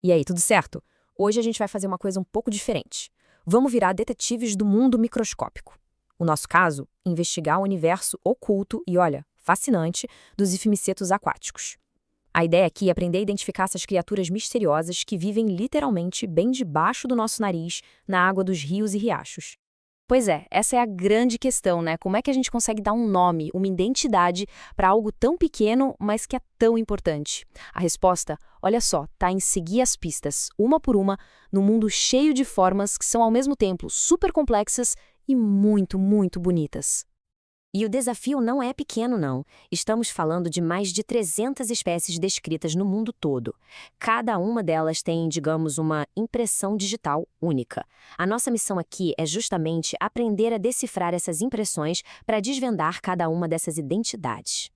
E aí, tudo certo? Hoje a gente vai fazer uma coisa um pouco diferente. Vamos virar detetives do mundo microscópico. O nosso caso, investigar o universo oculto e, olha, fascinante dos ifimicetos aquáticos. A ideia aqui é aprender a identificar essas criaturas misteriosas que vivem literalmente bem debaixo do nosso nariz, na água dos rios e riachos. Pois é, essa é a grande questão, né? Como é que a gente consegue dar um nome, uma identidade para algo tão pequeno, mas que é tão importante? A resposta, olha só, tá em seguir as pistas, uma por uma, num mundo cheio de formas que são ao mesmo tempo super complexas e muito, muito bonitas. E o desafio não é pequeno, não. Estamos falando de mais de 300 espécies descritas no mundo todo. Cada uma delas tem, digamos, uma impressão digital única. A nossa missão aqui é justamente aprender a decifrar essas impressões para desvendar cada uma dessas identidades.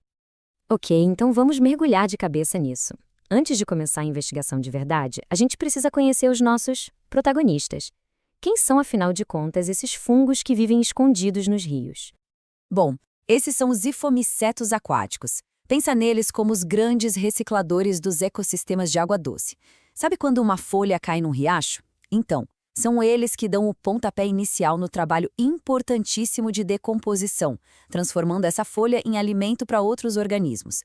Ok, então vamos mergulhar de cabeça nisso. Antes de começar a investigação de verdade, a gente precisa conhecer os nossos protagonistas. Quem são, afinal de contas, esses fungos que vivem escondidos nos rios? Bom, esses são os hifomicetos aquáticos. Pensa neles como os grandes recicladores dos ecossistemas de água doce. Sabe quando uma folha cai num riacho? Então, são eles que dão o pontapé inicial no trabalho importantíssimo de decomposição, transformando essa folha em alimento para outros organismos.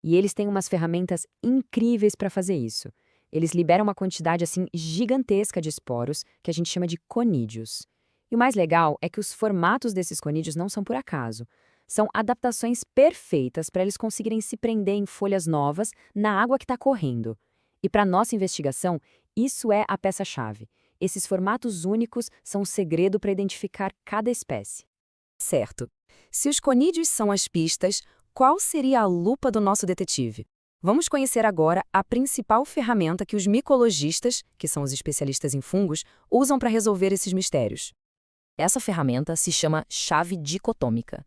E eles têm umas ferramentas incríveis para fazer isso. Eles liberam uma quantidade assim gigantesca de esporos, que a gente chama de conídeos. E o mais legal é que os formatos desses conídeos não são por acaso. São adaptações perfeitas para eles conseguirem se prender em folhas novas na água que está correndo. E para nossa investigação, isso é a peça-chave. Esses formatos únicos são o segredo para identificar cada espécie. Certo. Se os conídeos são as pistas, qual seria a lupa do nosso detetive? Vamos conhecer agora a principal ferramenta que os micologistas, que são os especialistas em fungos, usam para resolver esses mistérios. Essa ferramenta se chama chave dicotômica.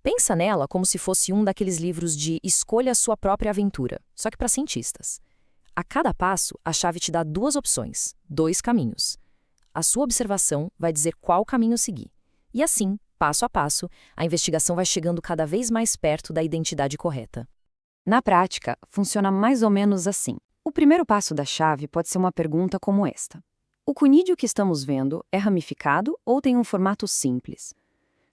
Pensa nela como se fosse um daqueles livros de escolha a sua própria aventura, só que para cientistas. A cada passo, a chave te dá duas opções, dois caminhos. A sua observação vai dizer qual caminho seguir. E assim, passo a passo, a investigação vai chegando cada vez mais perto da identidade correta. Na prática, funciona mais ou menos assim. O primeiro passo da chave pode ser uma pergunta como esta: o conídeo que estamos vendo é ramificado ou tem um formato simples?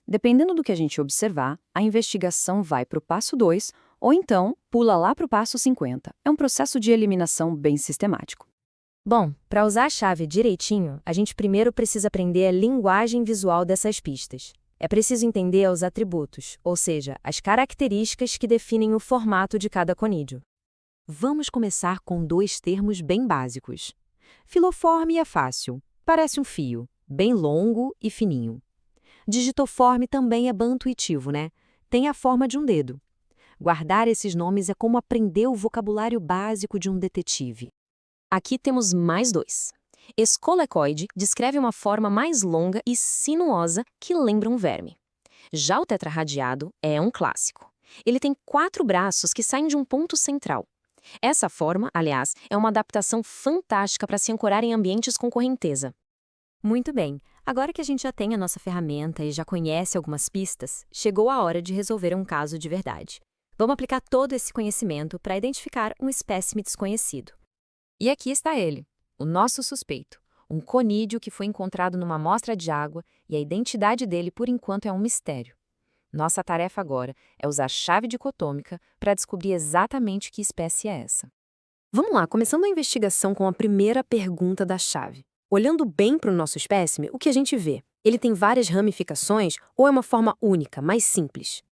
Dependendo do que a gente observar, a investigação vai para o passo 2 ou então pula lá para o passo 50. É um processo de eliminação bem sistemático. Bom, para usar a chave direitinho, a gente primeiro precisa aprender a linguagem visual dessas pistas. É preciso entender os atributos, ou seja, as características que definem o formato de cada conídeo. Vamos começar com dois termos bem básicos. Filoforme é fácil, parece um fio, bem longo e fininho. Digitoforme também é bem intuitivo, né? Tem a forma de um dedo. Guardar esses nomes é como aprender o vocabulário básico de um detetive. Aqui temos mais dois. Escolecoide descreve uma forma mais longa e sinuosa que lembra um verme. Já o tetrarradiado é um clássico. Ele tem 4 braços que saem de um ponto central. Essa forma, aliás, é uma adaptação fantástica para se ancorar em ambientes com correnteza. Muito bem, agora que a gente já tem a nossa ferramenta e já conhece algumas pistas, chegou a hora de resolver um caso de verdade. Vamos aplicar todo esse conhecimento para identificar um espécime desconhecido. E aqui está ele, o nosso suspeito, um conídeo que foi encontrado numa amostra de água e a identidade dele, por enquanto, é um mistério. Nossa tarefa agora é usar a chave dicotômica para descobrir exatamente que espécie é essa. Vamos lá, começando a investigação com a primeira pergunta da chave. Olhando bem para o nosso espécime, o que a gente vê? Ele tem várias ramificações ou é uma forma única, mais simples?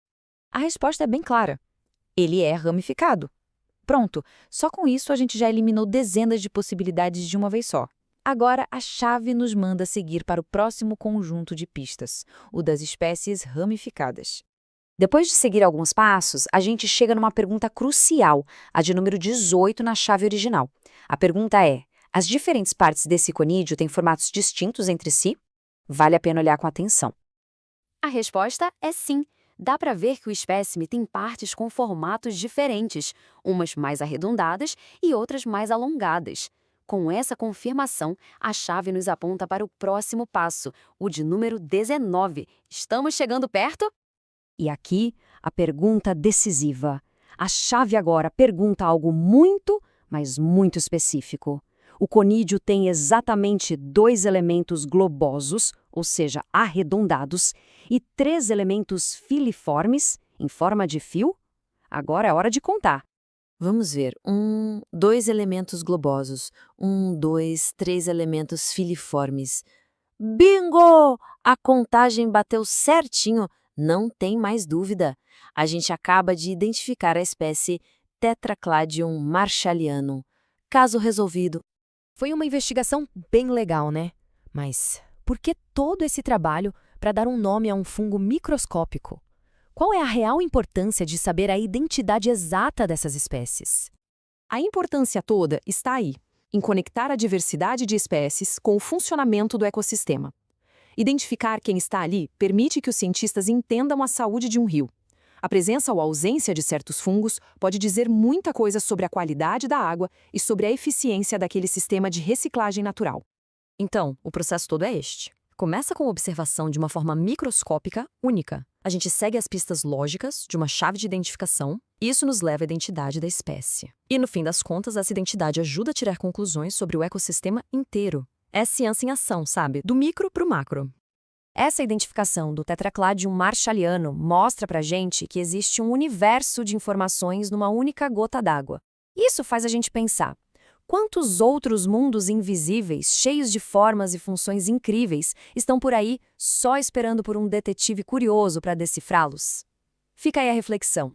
A resposta é bem clara. Ele é ramificado. Pronto, só com isso a gente já eliminou dezenas de possibilidades de uma vez só. Agora, a chave nos manda seguir para o próximo conjunto de pistas, o das espécies ramificadas. Depois de seguir alguns passos, a gente chega numa pergunta crucial, a de número 18 na chave original. A pergunta é: as diferentes partes desse conídeo têm formatos distintos entre si? Vale a pena olhar com atenção. A resposta é sim. Dá para ver que o espécime tem partes com formatos diferentes, umas mais arredondadas e outras mais alongadas. Com essa confirmação, a chave nos aponta para o próximo passo, o de número 19. Estamos chegando perto? E aqui, a pergunta decisiva. A chave agora pergunta algo muito, mas muito específico. O conídeo tem exatamente 2 elementos globosos, ou seja, arredondados, e 3 elementos filiformes, em forma de fio? Agora é hora de contar. Vamos ver. 2 elementos globosos. 2, 3 elementos filiformes. Bingo! A contagem bateu certinho. Não tem mais dúvida. A gente acaba de identificar a espécie Tetracladium marshallianum. Caso resolvido. Foi uma investigação bem legal, né? Mas por que todo esse trabalho para dar um nome a um fungo microscópico? Qual é a real importância de saber a identidade exata dessas espécies? A importância toda está aí, em conectar a diversidade de espécies com o funcionamento do ecossistema. Identificar quem está ali permite que os cientistas entendam a saúde de um rio. A presença ou ausência de certos fungos pode dizer muita coisa sobre a qualidade da água e sobre a eficiência daquele sistema de reciclagem natural. Então, o processo todo é este. Começa com a observação de uma forma microscópica única. A gente segue as pistas lógicas de uma chave de identificação e isso nos leva à identidade da espécie. E, no fim das contas, essa identidade ajuda a tirar conclusões sobre o ecossistema inteiro. É ciência em ação, sabe? Do micro para o macro. Essa identificação do Tetracladium marshallianum mostra pra gente que existe um universo de informações numa única gota d'água. Isso faz a gente pensar: quantos outros mundos invisíveis, cheios de formas e funções incríveis, estão por aí só esperando por um detetive curioso para decifrá-los? Fica aí a reflexão.